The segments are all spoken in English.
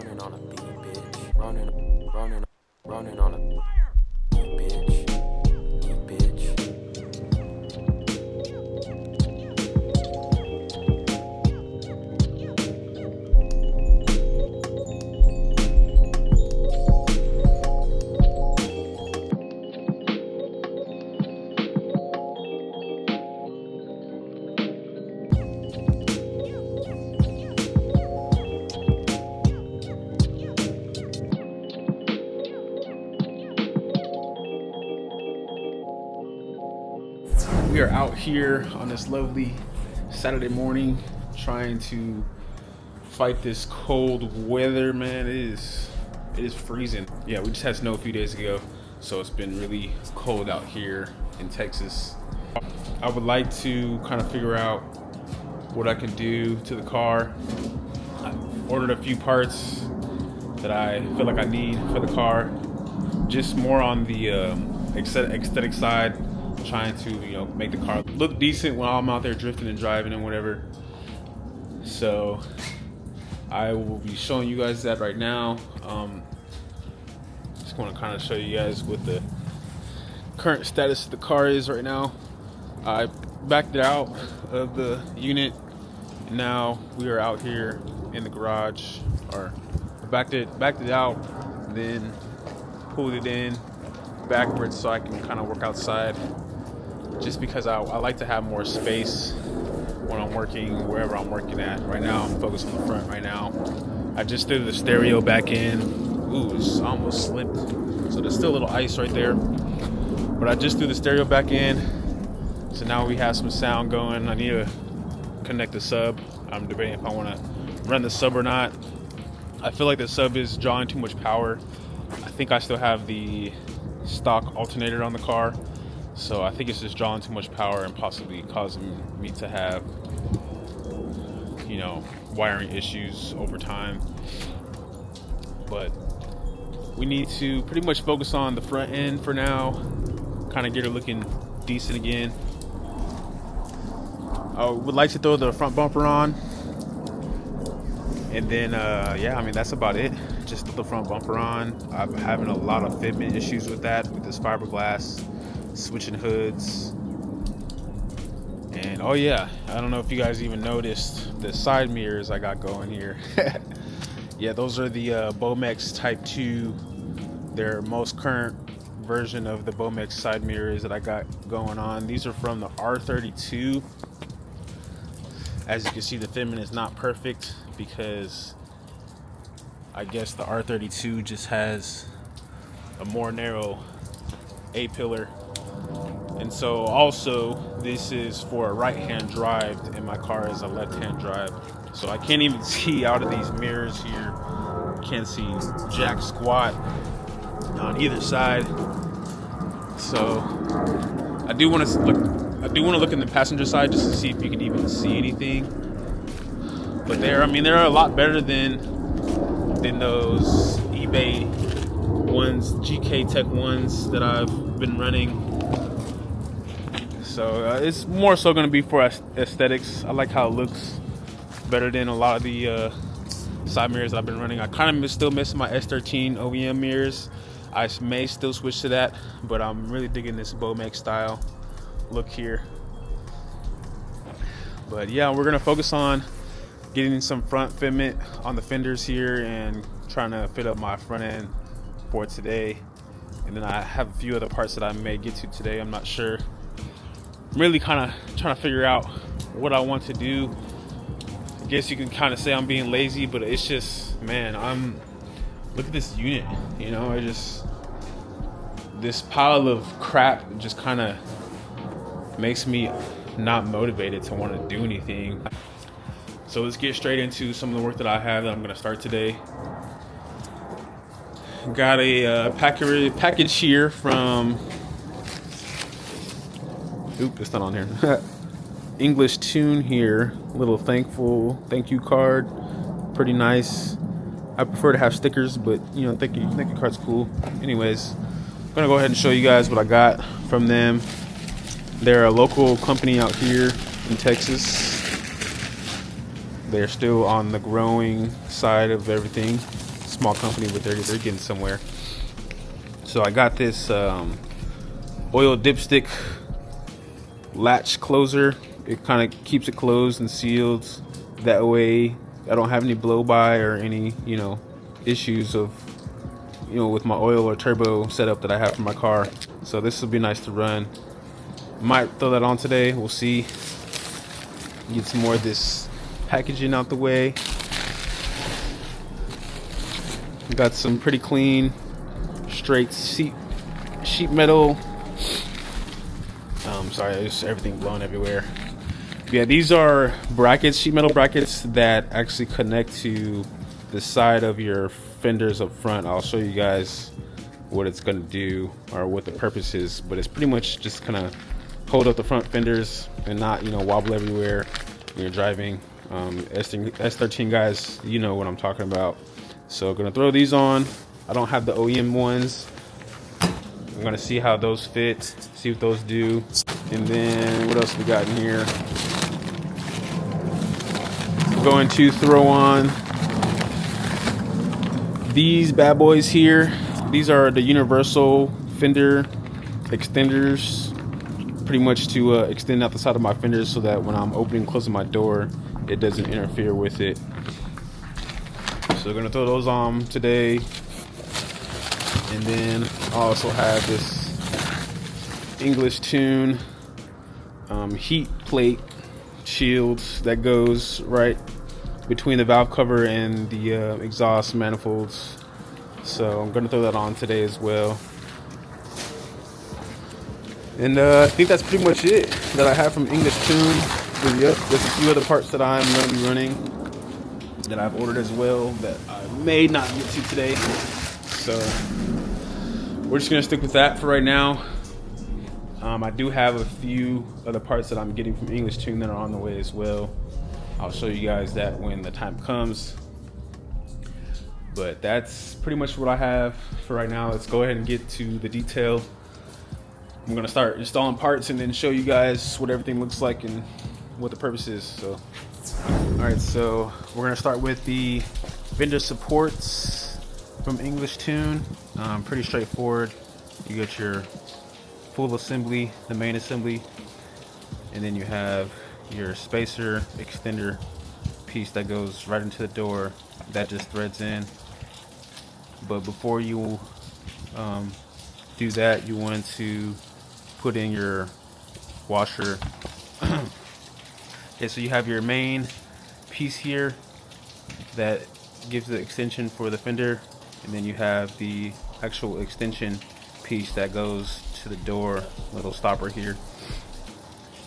Running on a beat, bitch. Running on a beat, bitch. Beat, bitch. We are out here on this lovely Saturday morning trying to fight this cold weather, man. It is freezing. Yeah, we just had snow a few days ago, so it's been really cold out here in Texas. I would like to kind of figure out what I can do to the car. I ordered a few parts that I feel like I need for the car, just more on the aesthetic side, trying to make the car look decent while I'm out there drifting and driving and whatever. So I will be showing you guys that right now. Just want to kind of show you guys what the current status of the car is right now. I backed it out of the unit, and now we are out here in the garage. Or backed it out, then pulled it in backwards so I can kind of work outside, just because I like to have more space when I'm working wherever I'm working at. Right now I'm focused on the front right now. I just threw the stereo back in. Ooh, it's almost slipped, so there's still a little ice right there, but I just threw the stereo back in, so now we have some sound going. I need to connect the sub. I'm debating if I want to run the sub or not. I feel like the sub is drawing too much power. I think I still have the stock alternator on the car, so I think it's just drawing too much power and possibly causing me to have wiring issues over time. But we need to pretty much focus on the front end for now, kind of get her looking decent again. I would like to throw the front bumper on, and then that's about it. Just throw the front bumper on. I'm having a lot of fitment issues with that, with this fiberglass, switching hoods. And oh yeah, I don't know if you guys even noticed the side mirrors I got going here. Yeah, those are the Bomex Type 2. Their most current version of the Bomex side mirrors that I got going on. These are from the R32. As you can see, the fitment is not perfect because I guess the R32 just has a more narrow A-pillar. And so also this is for a right-hand drive and my car is a left-hand drive. So I can't even see out of these mirrors here. Can't see jack squat on either side. So I do want to look in the passenger side just to see if you can even see anything. But they're a lot better than those eBay ones, GK Tech ones that I've been running. So it's more so going to be for aesthetics. I like how it looks better than a lot of the side mirrors I've been running. I kind of still miss my S13 OEM mirrors. I may still switch to that, but I'm really digging this Bomex style look here. But yeah, we're going to focus on getting some front fitment on the fenders here and trying to fit up my front end for today. And then I have a few other parts that I may get to today. I'm not sure. I'm really kind of trying to figure out what I want to do. I guess you can kind of say I'm being lazy, but it's just, man, look at this unit, this pile of crap just kind of makes me not motivated to want to do anything. So let's get straight into some of the work that I have that I'm going to start today. Got a package here from, it's not on here. English Tune here. Little thank you card. Pretty nice. I prefer to have stickers, but thank you card's cool. Anyways, I'm gonna go ahead and show you guys what I got from them. They're a local company out here in Texas. They're still on the growing side of everything. small company, but they're getting somewhere. So I got this oil dipstick latch closer. It kind of keeps it closed and sealed. That way I don't have any blow by or any, issues of, with my oil or turbo setup that I have for my car. So this will be nice to run. Might throw that on today. We'll see. Get some more of this packaging out the way. Got some pretty clean, straight sheet metal. Sorry, just everything blowing everywhere. Yeah, these are brackets, sheet metal brackets that actually connect to the side of your fenders up front. I'll show you guys what it's gonna do or what the purpose is, but it's pretty much just kind of hold up the front fenders and not, wobble everywhere when you're driving. S13 guys, you know what I'm talking about. So gonna throw these on. I don't have the OEM ones. I'm gonna see how those fit, see what those do. And then what else we got in here? We're going to throw on these bad boys here. These are the universal fender extenders, pretty much to extend out the side of my fenders so that when I'm opening and closing my door, it doesn't interfere with it. So we're gonna throw those on today. And then I also have this English Tune heat plate shield that goes right between the valve cover and the exhaust manifolds. So I'm gonna throw that on today as well. And I think that's pretty much it that I have from English Tune. There's a few other parts that I'm gonna be running that I've ordered as well that I may not get to today. So we're just gonna stick with that for right now. I do have a few other parts that I'm getting from English Tune that are on the way as well. I'll show you guys that when the time comes. But that's pretty much what I have for right now. Let's go ahead and get to the detail. I'm gonna start installing parts and then show you guys what everything looks like and what the purpose is. So, all right, so we're gonna start with the vendor supports from English Tune. Pretty straightforward. You got your full assembly, the main assembly, and then you have your spacer extender piece that goes right into the door that just threads in. But before you do that, you want to put in your washer. Okay, so you have your main piece here that gives the extension for the fender, and then you have the actual extension piece that goes to the door, little stopper here,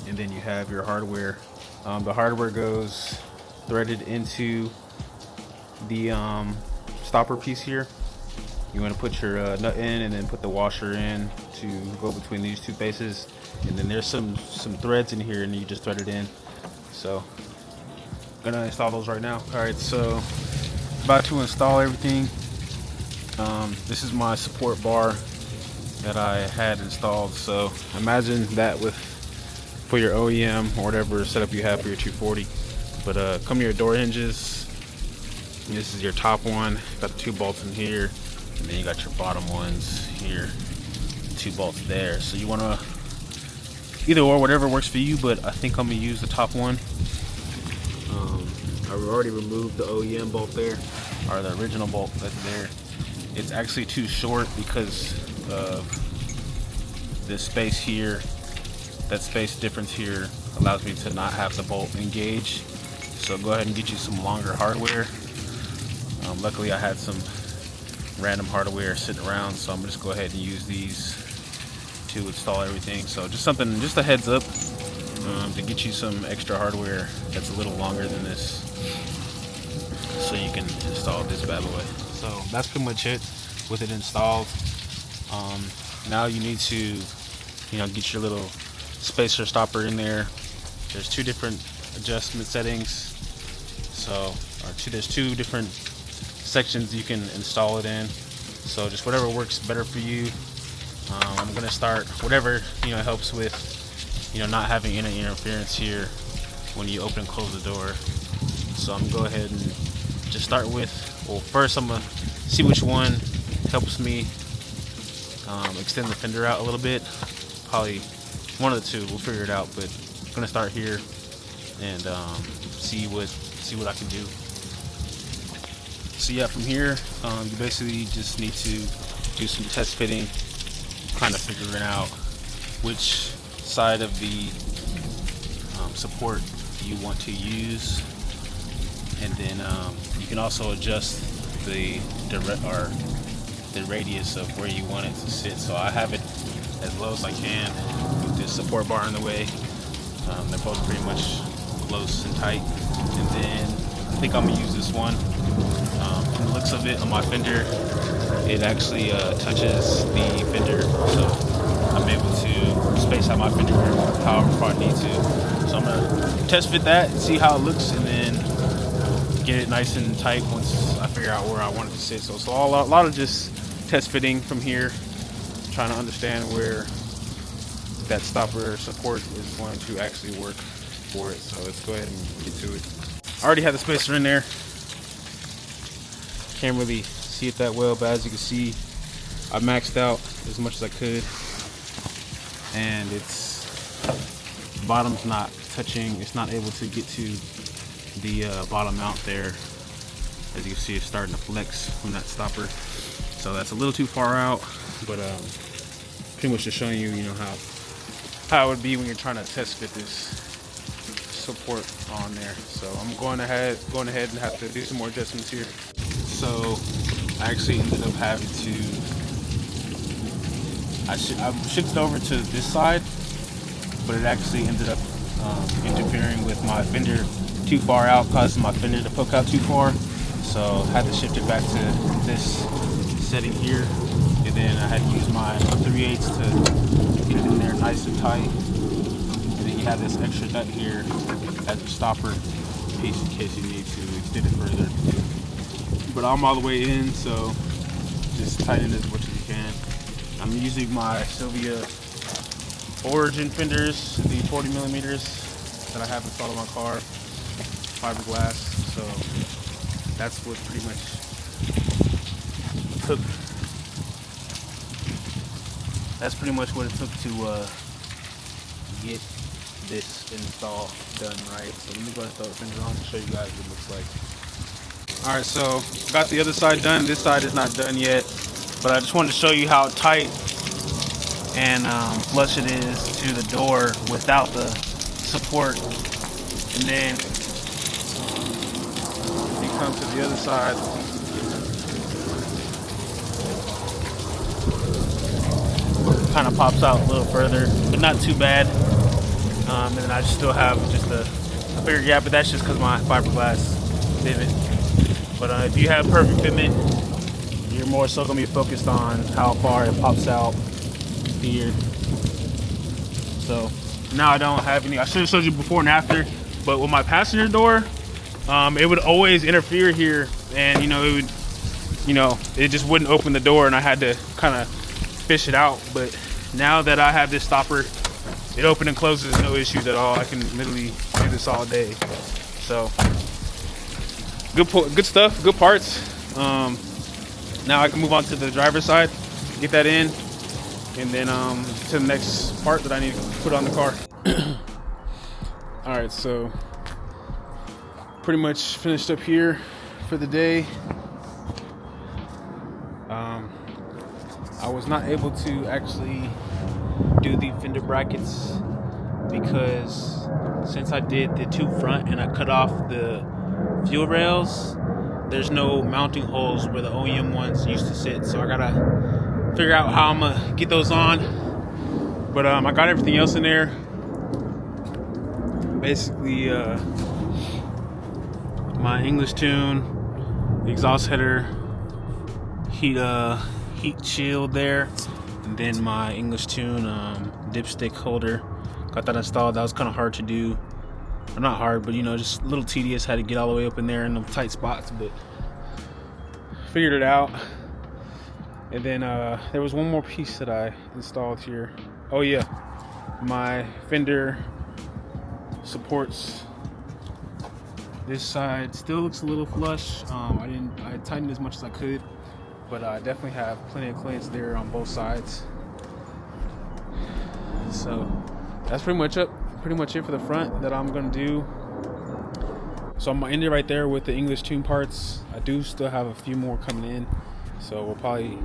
and then you have your hardware. The hardware goes threaded into the stopper piece here. You want to put your nut in and then put the washer in to go between these two faces, and then there's some threads in here and you just thread it in. So I'm gonna install those right now. All right, so about to install everything. This is my support bar that I had installed. So imagine that for your OEM or whatever setup you have for your 240. But come to your door hinges. This is your top one. Got the 2 bolts in here, and then you got your bottom ones here. 2 bolts there. So you want to either or, whatever works for you. But I think I'm gonna use the top one. I already removed the OEM bolt there, or the original bolt that's there. It's actually too short because of this space here. That space difference here allows me to not have the bolt engage. So go ahead and get you some longer hardware. Luckily I had some random hardware sitting around, so I'm just go ahead and use these to install everything. So just a heads up to get you some extra hardware that's a little longer than this, so you can install this bad boy. So that's pretty much it with it installed. Now you need to get your little spacer stopper in there. There's 2 different adjustment settings, so there's 2 different sections you can install it in. So just whatever works better for you. I'm gonna start whatever helps with not having any interference here when you open and close the door. So I'm gonna go ahead and just start with, well, first I'm gonna see which one helps me extend the fender out a little bit. Probably one of the two. We'll figure it out. But I'm gonna start here and see what I can do. So yeah, from here, you basically just need to do some test fitting, kind of figuring out which side of the support you want to use, and then you can also adjust the radius of where you want it to sit. So I have it as low as I can with this support bar in the way. They're both pretty much close and tight. And then I think I'm gonna use this one. From the looks of it on my fender, it actually touches the fender, so I'm able to space out my fender however I need to. So I'm gonna test fit that and see how it looks, and then get it nice and tight once I figure out where I want it to sit. So a lot of just test fitting from here, trying to understand where that stopper support is going to actually work for it. So let's go ahead and get to it. I already have the spacer in there. Can't really see it that well, but as you can see, I maxed out as much as I could, and it's bottom's not touching. It's not able to get to the bottom mount there. As you can see, it's starting to flex from that stopper, so that's a little too far out. But pretty much just showing you, how it would be when you're trying to test fit this support on there. So I'm going ahead and have to do some more adjustments here. So I actually ended up having to, I shifted over to this side, but it actually ended up interfering with my fender too far out, causing my fender to poke out too far. So I had to shift it back to this setting here, and then I had to use my 3/8 to get it in there nice and tight. And then you have this extra nut here as a stopper piece in case you need to extend it further. But I'm all the way in, so just tighten it as much as you can. I'm using my Sylvia Origin fenders, the 40 millimeters that I have installed on my car, fiberglass. So that's what pretty much took. That's pretty much what it took to get this install done right. So let me go ahead and throw the fender on and show you guys what it looks like. All right, so got the other side done. This side is not done yet, but I just wanted to show you how tight and flush it is to the door without the support. And then you come to the other side. Kind of pops out a little further, but not too bad. And then I still have just a bigger gap, but that's just because my fiberglass divot. But if you have perfect fitment, you're more so gonna be focused on how far it pops out here. So now I don't have any. I should have showed you before and after, but with my passenger door, it would always interfere here, and it would, it just wouldn't open the door, and I had to kind of fish it out. But now that I have this stopper, it opens and closes, no issues at all. I can literally do this all day. So good stuff, good parts. Now I can move on to the driver's side, get that in, and then to the next part that I need to put on the car. All right, so pretty much finished up here for the day. I was not able to actually do the fender brackets because since I did the two front and I cut off the fuel rails, there's no mounting holes where the OEM ones used to sit. So I gotta figure out how I'm gonna get those on. But I got everything else in there. Basically, my English tune, exhaust header, heat shield there, and then my English tune dipstick holder. Got that installed. That was kind of hard to do. Not hard, but just a little tedious. Had to get all the way up in there in the tight spots, but figured it out. And then there was one more piece that I installed here. Oh yeah, my fender supports this side. Still looks a little flush. I tightened as much as I could, but I definitely have plenty of clearance there on both sides. So that's pretty much it for the front that I'm gonna do. So I'm gonna end it right there with the English tune parts. I do still have a few more coming in, so we'll probably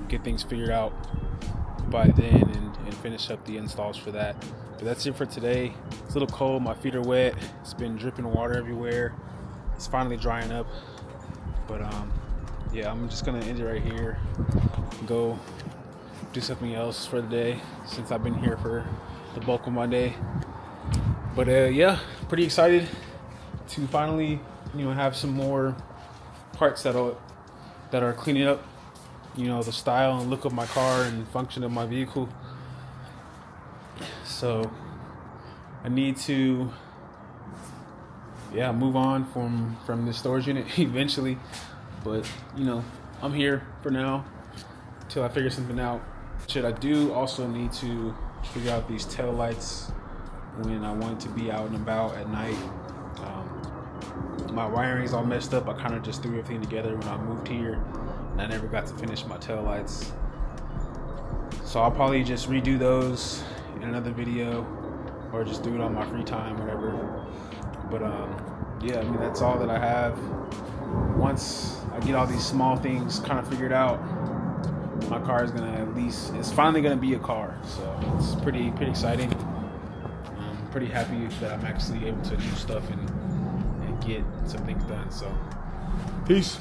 get things figured out by then and finish up the installs for that. But that's it for today. It's a little cold, my feet are wet, it's been dripping water everywhere. It's finally drying up, but yeah, I'm just gonna end it right here, go do something else for the day since I've been here for the bulk of my day. But yeah, pretty excited to finally, have some more parts that are cleaning up, the style and look of my car and function of my vehicle. So I need to, move on from this storage unit eventually. But I'm here for now until I figure something out. I do also need to figure out these tail lights when I want to be out and about at night. My wiring's all messed up. I kind of just threw everything together when I moved here, and I never got to finish my tail lights. So I'll probably just redo those in another video, or just do it on my free time, whatever. But yeah, I mean, that's all that I have. Once I get all these small things kind of figured out, my car is gonna it's finally gonna be a car. So it's pretty exciting. I'm pretty happy that I'm actually able to do stuff and get some things done. So peace.